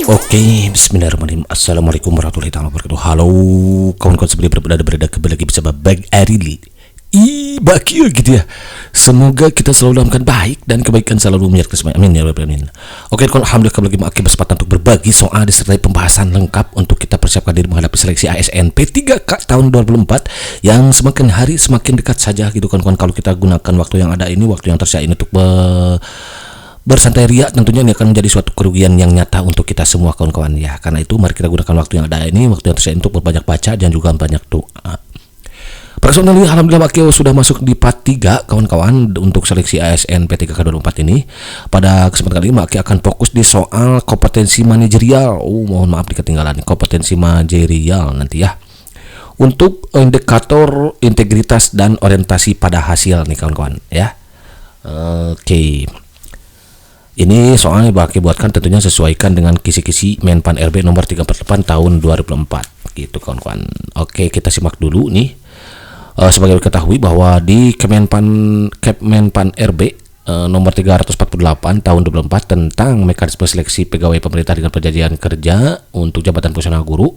Oke, bismillahirrahmanirrahim. Assalamualaikum warahmatullahi wabarakatuh. Halo, kawan-kawan sebelah berada kembali lagi bersama Bang Aril. Bakia gitu ya. Semoga kita selalu dalam keadaan baik dan kebaikan selalu menyertai semua. Amin ya rabbal alamin. Oke, kawan, alhamdulillah kembali lagi berkesempatan untuk berbagi soal disertai pembahasan lengkap untuk kita persiapkan diri menghadapi seleksi ASN P3K tahun 2024 yang semakin hari semakin dekat saja gitu kawan-kawan. Kalau kita gunakan waktu yang ada ini, waktu yang tersisa ini untuk bersantai ria, tentunya ini akan menjadi suatu kerugian yang nyata untuk kita semua kawan-kawan ya. Karena itu mari kita gunakan waktu yang ada ini, waktu yang tersisa untuk berbanyak baca dan juga banyak doa. Personally, alhamdulillah Wakil sudah masuk di part 3 kawan-kawan untuk seleksi ASN P3K 2024 ini. Pada kesempatan kali ini Wakil akan fokus di soal kompetensi manajerial. Mohon maaf ketinggalan kompetensi manajerial nanti ya. Untuk indikator integritas dan orientasi pada hasil nih kawan-kawan ya. Oke. Ini soalnya Wakil buatkan tentunya sesuaikan dengan kisi-kisi Menpan RB nomor 348 tahun 2024 gitu kawan-kawan. Oke, kita simak dulu nih. Sebagai diketahui bahwa di Kemenpan RB nomor 348 tahun 2024 tentang mekanisme seleksi pegawai pemerintah dengan perjanjian kerja untuk jabatan fungsional guru.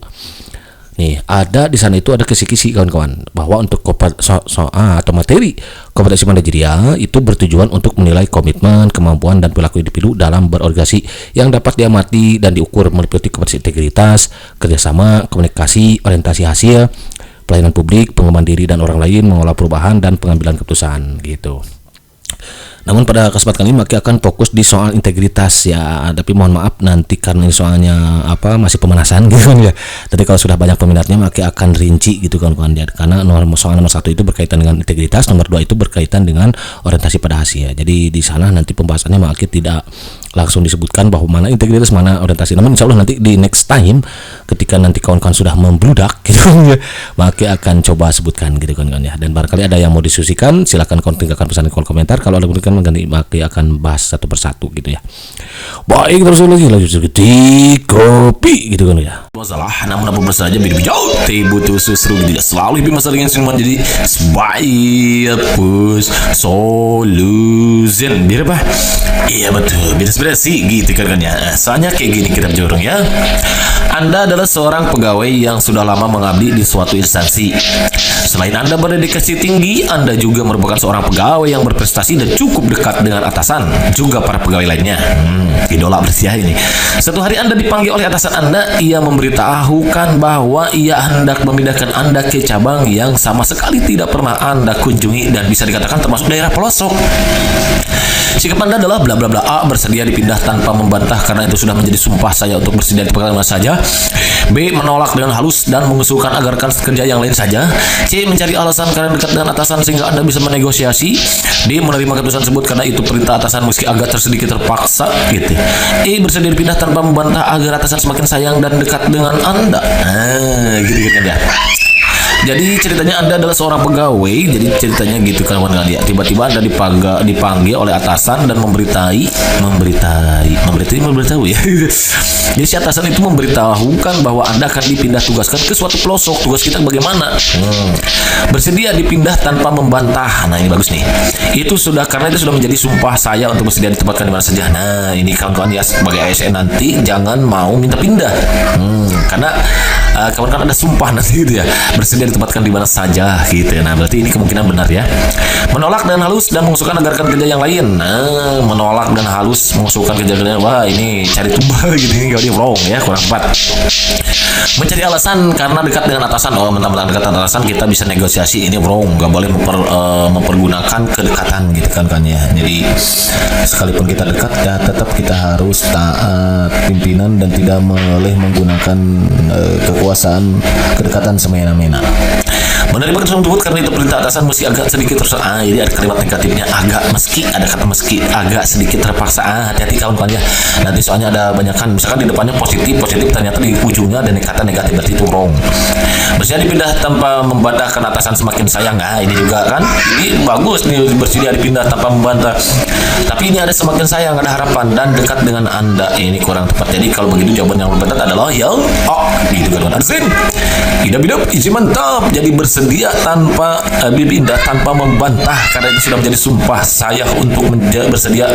Nih, ada di sana itu ada kisi-kisi kawan-kawan bahwa untuk atau materi kompetensi manajerial itu bertujuan untuk menilai komitmen, kemampuan dan perilaku individu dalam berorganisasi yang dapat diamati dan diukur meliputi kompetensi integritas, kerjasama, komunikasi, orientasi hasil, pelayanan publik, pengembangan diri dan orang lain, mengolah perubahan dan pengambilan keputusan gitu. Namun pada kesempatan ini Maki akan fokus di soal integritas ya. Tapi mohon maaf nanti karena ini soalnya masih pemanasan gitu kan ya. Tapi kalau sudah banyak peminatnya Maki akan rinci gitu kan ya. Karena soal nomor 1 itu berkaitan dengan integritas, nomor 2 itu berkaitan dengan orientasi pada hasil. Jadi di sana nanti pembahasannya Maki tidak langsung disebutkan bahwa mana integritas mana orientasi. Namun insya Allah nanti di next time ketika nanti kawan-kawan sudah membludak gitu kan ya, Maki akan coba sebutkan gitu kan ya. Dan barangkali ada yang mau diskusikan silakan tinggalkan pesan di kolom komentar. Kalau ada yang mengganti Maki akan bahas satu persatu gitu ya. Baik, terus lagi lanjut di kopi gitu kan ya. Masalah namun apa saja bijau butuh susu tidak selalu hidup masalah dengan semua jadi sebaik push solution biar apa? Iya betul, biar sih gitu kan ya. Soalnya kayak gini kita jorong ya. Anda adalah seorang pegawai yang sudah lama mengabdi di suatu instansi. Selain Anda berdedikasi tinggi, Anda juga merupakan seorang pegawai yang berprestasi dan cukup dekat dengan atasan, juga para pegawai lainnya. Idola bersiah ini. Satu hari Anda dipanggil oleh atasan Anda, ia memberitahukan bahwa ia hendak memindahkan Anda ke cabang yang sama sekali tidak pernah Anda kunjungi dan bisa dikatakan termasuk daerah pelosok. Sikap Anda adalah bla bla bla. A. Bersedia dipindah tanpa membantah karena itu sudah menjadi sumpah saya untuk bersedia di pekerjaan saja. B. Menolak dengan halus dan mengusulkan agar rekan kerja yang lain saja. C. Mencari alasan karena dekat dengan atasan sehingga Anda bisa menegosiasi. D. Menerima keputusan tersebut karena itu perintah atasan meski agak sedikit terpaksa gitu. E. Bersedia dipindah tanpa membantah agar atasan semakin sayang dan dekat dengan Anda. Gitu kan ya. Jadi ceritanya Anda adalah seorang pegawai. Jadi ceritanya gitu kan kawan dia. Tiba-tiba Anda dipanggil oleh atasan dan memberitahu ya. Jadi si atasan itu memberitahukan bahwa Anda akan dipindah tugaskan ke suatu pelosok. Tugas kita bagaimana? Bersedia dipindah tanpa membantah. Nah ini bagus nih. Itu sudah karena itu sudah menjadi sumpah saya untuk bersedia ditempatkan di mana saja. Nah ini kawan-kawan ya sebagai ASN nanti jangan mau minta pindah. Karena kawan-kawan ada sumpah nanti gitu ya. Bersedia ditempatkan di mana saja gitu ya. Nah berarti ini kemungkinan benar ya. Menolak dan halus dan mengusulkan agar rekan kerja yang lain. Menolak dan halus mengusulkan kerja yang lain. Wah ini cari tumbal gitu ini dia wrong ya, kurang tepat. Mencari alasan karena dekat dengan atasan. Mentang-mentang dekat dengan atasan kita bisa negosiasi, ini wrong. Gak boleh mempergunakan kedekatan gitu kan ya. Jadi sekalipun kita dekat ya tetap kita harus taat pimpinan dan tidak boleh menggunakan kekuasaan kedekatan semena-mena. Menerima keputusan tersebut karena itu perintah atasan mesti agak sedikit jadi ada kalimat negatifnya agak meski, ada kata meski agak sedikit terpaksa. Hati-hati kawan-kawan ya. Nanti soalnya ada banyak kan misalkan di depannya positif ternyata di ujungnya ada kata negatif, berarti itu wrong. Bersedia dipindah tanpa membantah karena atasan semakin sayang. Nah ini juga kan ini bagus nih, bersedia dipindah tanpa membantah. Tapi ini ada semakin sayang, ada harapan dan dekat dengan Anda. Ini kurang tepat. Jadi kalau begitu jawaban yang lebih tepat adalah gitu kan. Hidup-hidup izin mantap. Jadi bersedia tanpa berpindah tanpa membantah, karena itu sudah menjadi sumpah saya untuk bersedia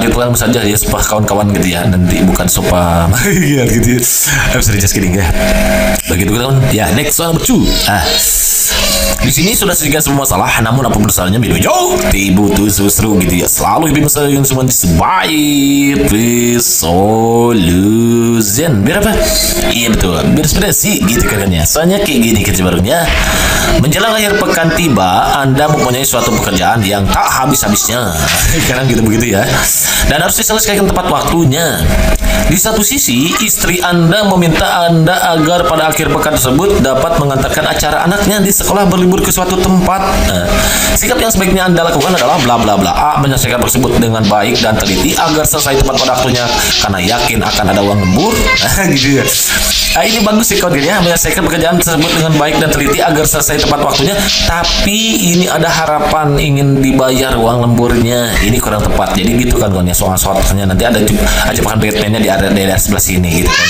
ritual saja ya, sumpah kawan-kawan gitu ya, nanti bukan sumpah ya gitu ya. Sorry, just kidding ya. Begitu kawan. Ya, next one number 2. Di sini sudah sedikit semua masalah, namun apa masalahnya video jauh butuh seru gitu ya. Selalu lebih masalah yang semua disebut solution. Biar apa? Iya betul, biar sih gitu kan ya. Soalnya kayak gini kita barunya. Menjelang akhir pekan tiba, Anda mempunyai suatu pekerjaan yang tak habis-habisnya. Kadang gitu begitu ya. Dan harus diselesaikan tepat waktunya. Di satu sisi, istri Anda meminta Anda agar pada akhir pekan tersebut dapat mengantarkan acara anaknya di sekolah berlibur ke suatu tempat. Sikap yang sebaiknya Anda lakukan adalah bla bla bla. A. Menyelesaikan tersebut dengan baik dan teliti agar selesai tepat pada waktunya karena yakin akan ada uang lembur. Gitu ya. Ini bagus sih kodenya, menyelesaikan pekerjaan tersebut dengan baik dan teliti agar selesai tepat waktunya, tapi ini ada harapan ingin dibayar uang lemburnya. Ini kurang tepat. Jadi gitu kan ya, soalnya nanti ada ajakan Batman-nya di daerah sebelah sini gitu kan.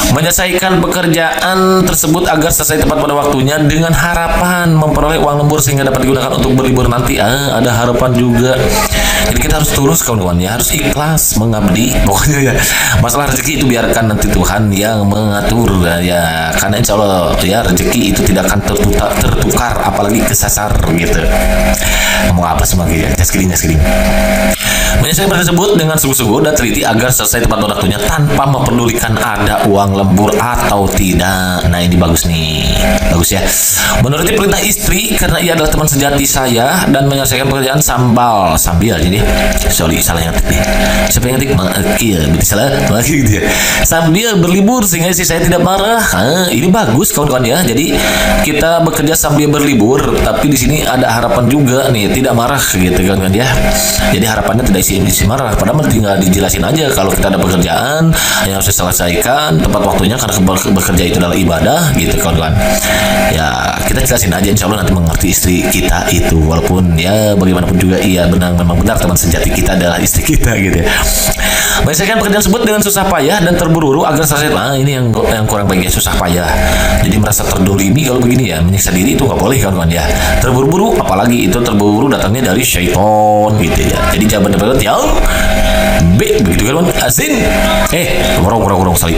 Menyelesaikan pekerjaan tersebut agar selesai tepat pada waktunya dengan harapan memperoleh uang lembur sehingga dapat digunakan untuk berlibur nanti. Ada harapan juga. Jadi kita harus tulus kawan-kawan ya, harus ikhlas mengabdi. Pokoknya ya, masalah rezeki itu biarkan nanti Tuhan yang mengatur ya, karena insya Allah ya rezeki itu tidak akan tertukar apalagi kesasar gitu. Ngomong apa semua ya, just kidding. Menyelesaikan tersebut dengan sungguh-sungguh dan teliti agar selesai tepat waktunya tanpa memperdulikan ada uang lembur atau tidak. Nah ini bagus nih, bagus ya. Menuruti perintah istri karena ia adalah teman sejati saya dan menyelesaikan pekerjaan sambil jadi sorry salah ngetik nih. Siapa yang ngetik? Iya, berarti salah lagi gitu ya. Sambil berlibur sehingga istri saya tidak marah. Ini bagus kawan-kawan ya. Jadi kita bekerja sambil berlibur, tapi di sini ada harapan juga nih, tidak marah gitu kan ya. Jadi harapannya tidak isi marah, padahal tinggal dijelasin aja kalau kita ada pekerjaan yang harus diselesaikan tepat waktunya karena bekerja itu adalah ibadah gitu kawan-kawan. Ya kita jelasin aja, insya Allah nanti mengerti istri kita itu, walaupun ya bagaimanapun juga iya memang benar teman sejati kita adalah istri kita gitu ya. Menyelesaikan pekerjaan tersebut dengan susah payah dan terburu-buru agar selesai. Ini yang kurang baiknya, susah payah. Jadi merasa terdolimi kalau begini ya, menyiksa diri itu nggak boleh kawan-kawan ya. Terburu-buru, apalagi itu terburu-buru datangnya dari syaitan gitu ya. Jadi jawaban dapat yang B begitu kan asin. Kurang sekali.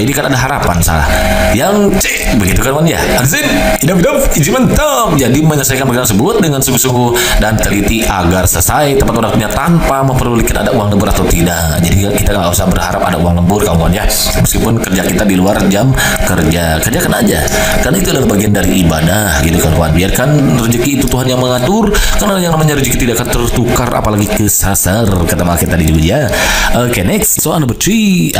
Ini kan ada harapan salah. Yang C begitu kan ya. Asin. Hidup izin mantap. Jadi menyelesaikan pekerjaan tersebut dengan sungguh-sungguh dan teliti agar selesai tepat waktunya tanpa memperdulikan ada uang lembur atau tidak. Jadi kita nggak usah berharap ada uang lembur kawan-kawan ya. Meskipun kerja kita di luar jam kerjakan aja. Karena itu adalah bagian dari ibadah gitu kan kawan. Biarkan rezeki itu Tuhan yang mengatur, karena yang namanya rezeki tidak akan tertukar apalagi kesasar kata mak kita dulu ya. Oke, next soal number 3.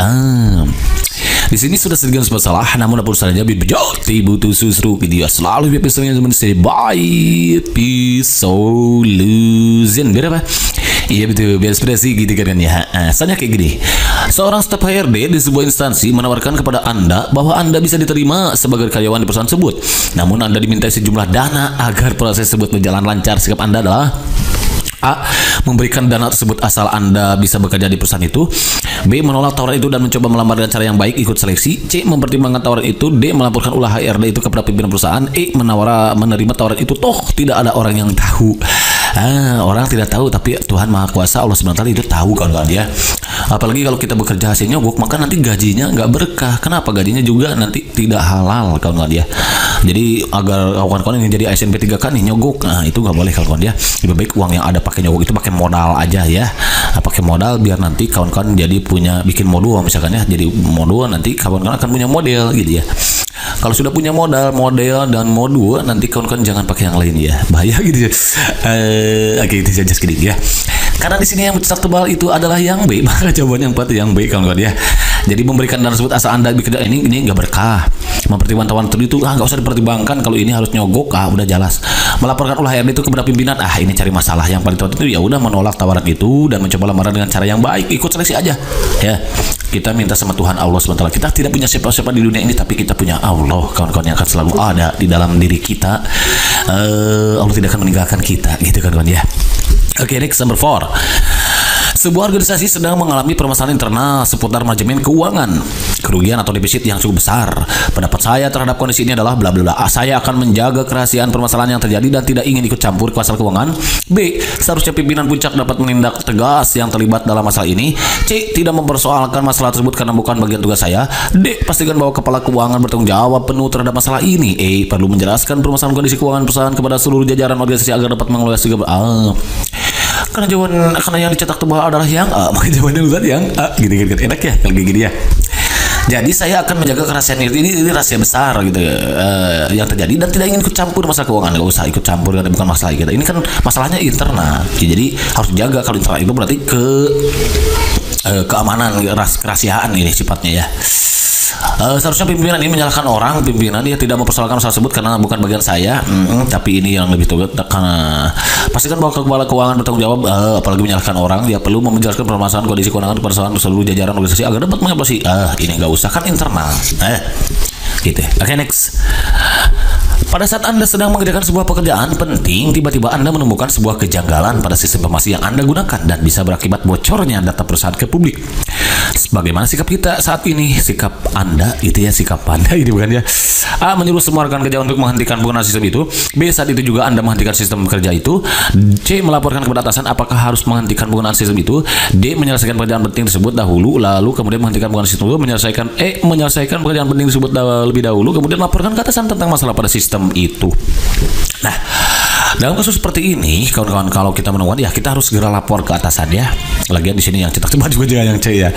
Di sini sudah sedikit masalah, namun apa urusannya butuh susru gitu ya. Selalu episode yang say bye peace solution. Biar apa? Iya betul, biar ekspresi gitu kan ya. Soalnya kayak gini. Seorang staf HRD di sebuah instansi menawarkan kepada Anda bahwa Anda bisa diterima sebagai karyawan di perusahaan tersebut. Namun Anda dimintai sejumlah dana agar proses tersebut berjalan lancar. Sikap Anda adalah A. Memberikan dana tersebut asal Anda bisa bekerja di perusahaan itu. B. Menolak tawaran itu dan mencoba melamar dengan cara yang baik, ikut seleksi. C. Mempertimbangkan tawaran itu. D. Melaporkan ulah HRD itu kepada pimpinan perusahaan. E. Menerima tawaran itu toh tidak ada orang yang tahu. Orang tidak tahu, tapi Tuhan Maha Kuasa Allah SWT itu tahu kawan-kawan ya. Apalagi kalau kita bekerja hasil nyogok, maka nanti gajinya nggak berkah. Kenapa? Gajinya juga nanti tidak halal kawan-kawan ya. Jadi agar kawan-kawan ini jadi ASN P3K nih nyogok, itu nggak boleh kawan-kawan ya. Lebih baik uang yang ada pakai nyogok itu pakai modal aja ya. Pakai modal biar nanti kawan-kawan jadi punya bikin modul misalkan ya. Jadi modul nanti kawan-kawan akan punya model gitu ya. Kalau sudah punya modal dan modul, nanti kawan-kawan jangan pakai yang lain ya, bahaya gitu ya. Oke, itu saja sedikit ya. Karena di sini yang cetak tebal itu adalah yang B, maka jawabannya yang 4 yang B kawan-kawan ya. Jadi memberikan dana tersebut asal Anda bekerja ini nggak berkah. Mempertimbangkan tawaran itu nggak usah dipertimbangkan, kalau ini harus nyogok udah jelas. Melaporkan ulah HRD itu kepada pimpinan, ini cari masalah. Yang paling tepat itu ya udah menolak tawaran itu dan mencoba lamaran dengan cara yang baik, ikut seleksi aja ya. Kita minta sama Tuhan Allah SWT. Kita tidak punya siapa-siapa di dunia ini, tapi kita punya Allah kawan-kawan yang akan selalu ada di dalam diri kita. Allah tidak akan meninggalkan kita gitu kawan-kawan ya. Oke, next number 4. Sebuah organisasi sedang mengalami permasalahan internal seputar manajemen keuangan, kerugian atau defisit yang cukup besar. Pendapat saya terhadap kondisi ini adalah bla bla bla. A. Saya akan menjaga kerahasiaan permasalahan yang terjadi dan tidak ingin ikut campur ke masalah keuangan. B. Seharusnya pimpinan puncak dapat menindak tegas yang terlibat dalam masalah ini. C. Tidak mempersoalkan masalah tersebut karena bukan bagian tugas saya. D. Pastikan bahwa kepala keuangan bertanggung jawab penuh terhadap masalah ini. E. Perlu menjelaskan permasalahan kondisi keuangan perusahaan kepada seluruh jajaran organisasi agar dapat mengelola segala karena yang dicetak tebal adalah yang A, maka jawabannya Ustaz yang A. Gini enak ya kalau gini ya. Jadi saya akan menjaga kerahasiaan ini rahasia besar gitu yang terjadi dan tidak ingin ikut campur masalah keuangan. Gak usah ikut campur karena bukan masalah kita. Ini kan masalahnya internal. Jadi harus dijaga. Kalau internal itu berarti keamanan, kerahasiaan ini sifatnya ya. Seharusnya pimpinan ini menyalahkan orang. Pimpinan dia tidak mempersoalkan masalah tersebut karena bukan bagian saya. Tapi ini yang lebih tegas karena pastikan bahwa kepala keuangan bertanggung jawab. Apalagi menyalahkan orang, dia perlu menjelaskan permasalahan kondisi keuangan kepada seluruh jajaran organisasi agar dapat mengevaluasi. Ini nggak usah, kan internal. Gitu. Oke, next. Pada saat Anda sedang mengerjakan sebuah pekerjaan penting, tiba-tiba Anda menemukan sebuah kejanggalan pada sistem informasi yang Anda gunakan dan bisa berakibat bocornya data perusahaan ke publik. Bagaimana sikap kita saat ini? Sikap Anda itu ya, sikap Anda ini bukan ya. A. Menyuruh semua rekan kerja untuk menghentikan penggunaan sistem itu. B. Saat itu juga Anda menghentikan sistem kerja itu. C. Melaporkan kepada atasan apakah harus menghentikan penggunaan sistem itu. D. Menyelesaikan pekerjaan penting tersebut dahulu, lalu kemudian menghentikan penggunaan sistem itu. Menyelesaikan pekerjaan penting tersebut lebih dahulu, kemudian laporkan ke atasan tentang masalah pada sistem itu. Nah, dalam kasus seperti ini, kawan-kawan, kalau kita menemukan ya kita harus segera lapor ke atasan ya. Lagian di sini yang cetak cuma juga yang C ya.